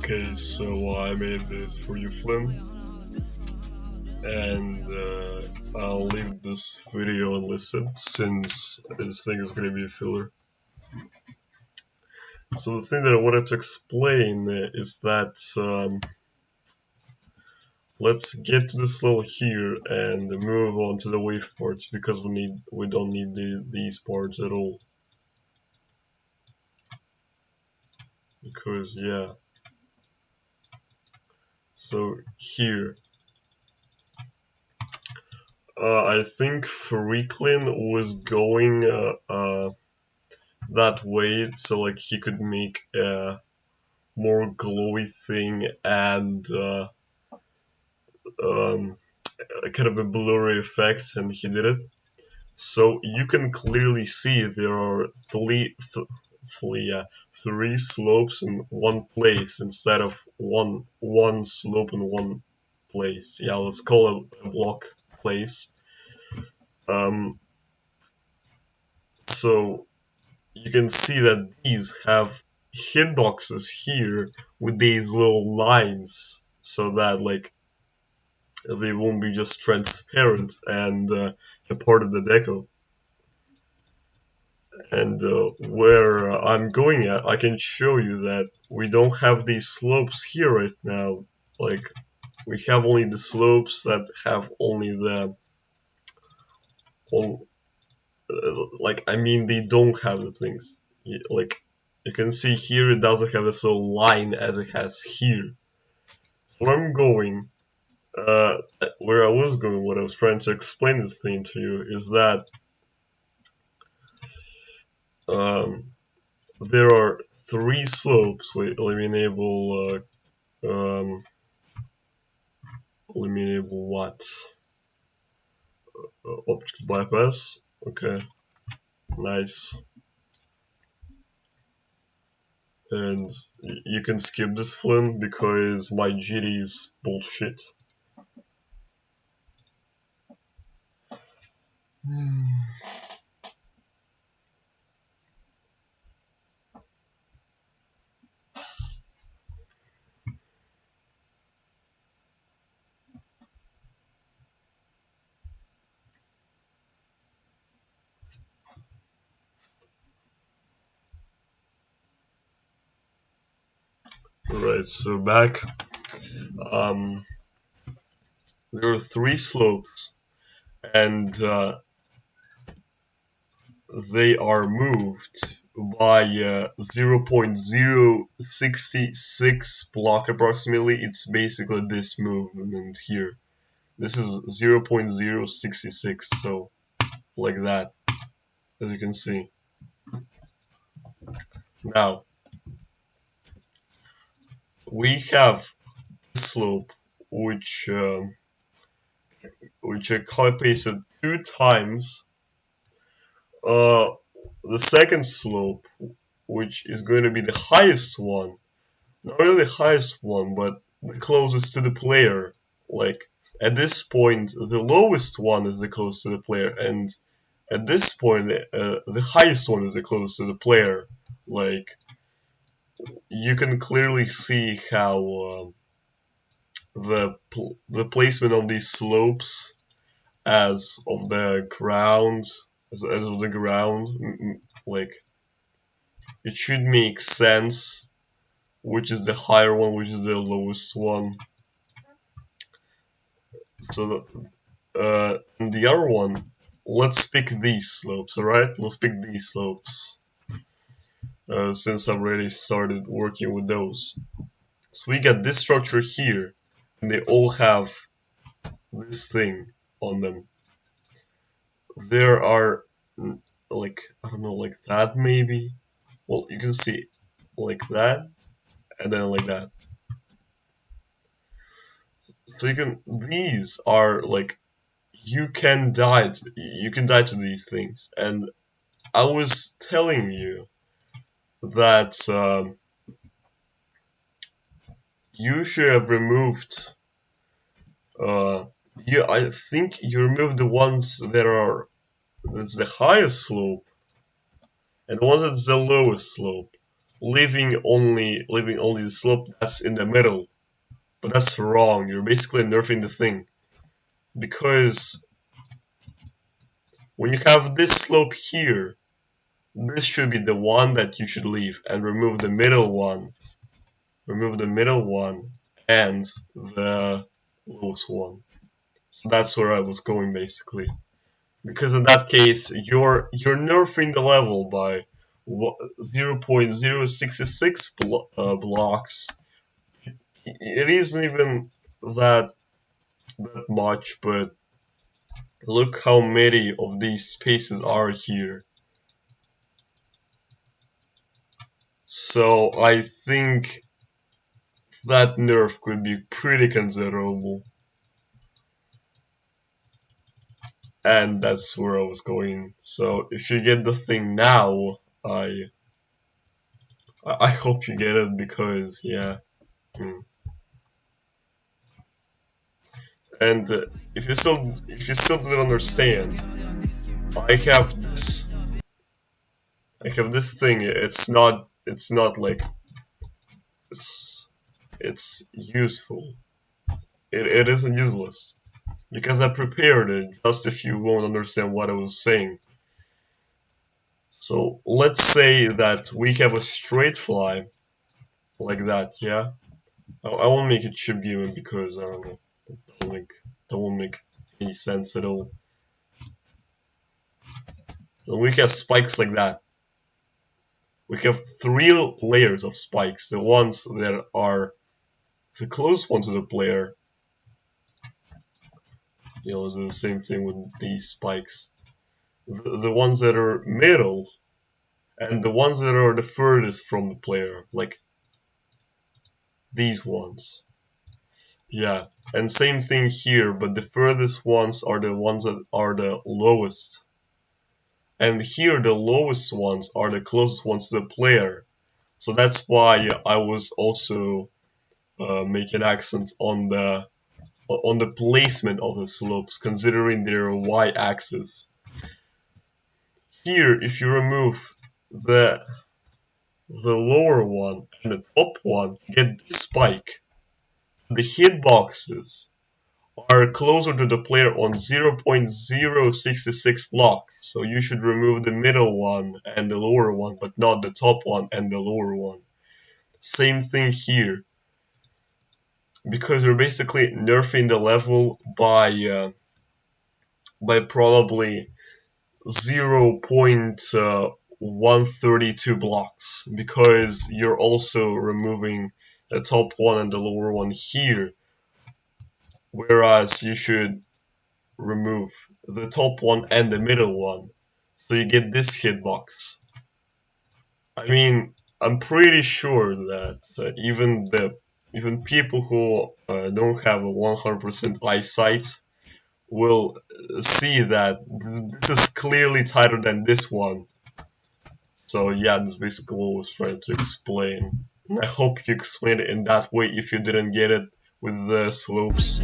Okay, so I made this for you, Flynn, and I'll leave this video unlisted since this thing is gonna be a filler. So the thing that I wanted to explain is that let's get to this level here and move on to the wave parts because we don't need these parts at all. Because yeah. So here. I think Freaklin was going that way, so like he could make a more glowy thing and um, kind of a blurry effects, and he did it. So you can clearly see there are three slopes in one place instead of one slope in one place. Yeah, let's call it a block place. Um, so you can see that these have hitboxes here with these little lines so that like they won't be just transparent and a part of the deco. And where I'm going at, I can show you that we don't have these slopes here right now. Like, we have only the slopes that have only the, like, I mean, they don't have the things. Like, you can see here it doesn't have this little line as it has here. So where I'm going, where I was going, what I was trying to explain this thing to you is that there are three slopes. Wait, let me enable what? Object bypass. Okay, nice. And you can skip this Flynn because my GD is bullshit. Right, so back. There are three slopes, and they are moved by 0.066 block approximately. It's basically this movement here. This is 0.066, so like that, as you can see. Now, we have this slope, which I copy pasted two times. The second slope, which is going to be the highest one, not really the highest one, but the closest to the player. Like, at this point, the lowest one is the closest to the player, and at this point, the highest one is the closest to the player. Like, you can clearly see how the placement of these slopes as of the ground, as of the ground, like, it should make sense which is the higher one, which is the lowest one. So the other one, let's pick these slopes, alright? Let's pick these slopes, since I've already started working with those. So we got this structure here, and they all have this thing on them. There are, like, I don't know, like that maybe? Well, you can see, like that, and then like that. So these are like, you can die to these things, and I was telling you that you should have removed. I think you removed the ones that's the highest slope, and the one that's the lowest slope. leaving only the slope that's in the middle. But that's wrong. You're basically nerfing the thing because when you have this slope here, this should be the one that you should leave and remove the middle one. Remove the middle one and the lowest one. So that's where I was going basically. Because in that case, you're nerfing the level by 0.066 blocks. It isn't even that much, but look how many of these spaces are here. So I think that nerf could be pretty considerable. And that's where I was going. So if you get the thing now, I hope you get it because yeah. And if you still don't understand, I have this thing. It's not like it's useful. It isn't useless because I prepared it just if you won't understand what I was saying. So let's say that we have a straight fly like that, yeah. I won't make it chip given because I don't know. That won't make any sense at all. So we have spikes like that. We have three layers of spikes. The ones that are the closest one to the player. It's the same thing with these spikes. The ones that are middle and the ones that are the furthest from the player, like these ones. Yeah, and same thing here, but the furthest ones are the ones that are the lowest. And here the lowest ones are the closest ones to the player. So that's why I was also making accent on the placement of the slopes, considering their y-axis. Here, if you remove the lower one and the top one, you get this spike. The hitboxes are closer to the player on 0.066 block, so you should remove the middle one and the lower one, but not the top one and the lower one. Same thing here, because you're basically nerfing the level by probably 0.132 blocks, because you're also removing the top one and the lower one here, whereas you should remove the top one and the middle one, so you get this hitbox. I mean, I'm pretty sure that even people who don't have a 100% eyesight will see that this is clearly tighter than this one. So yeah, that's basically what I was trying to explain. And I hope you explained it in that way if you didn't get it with the slopes.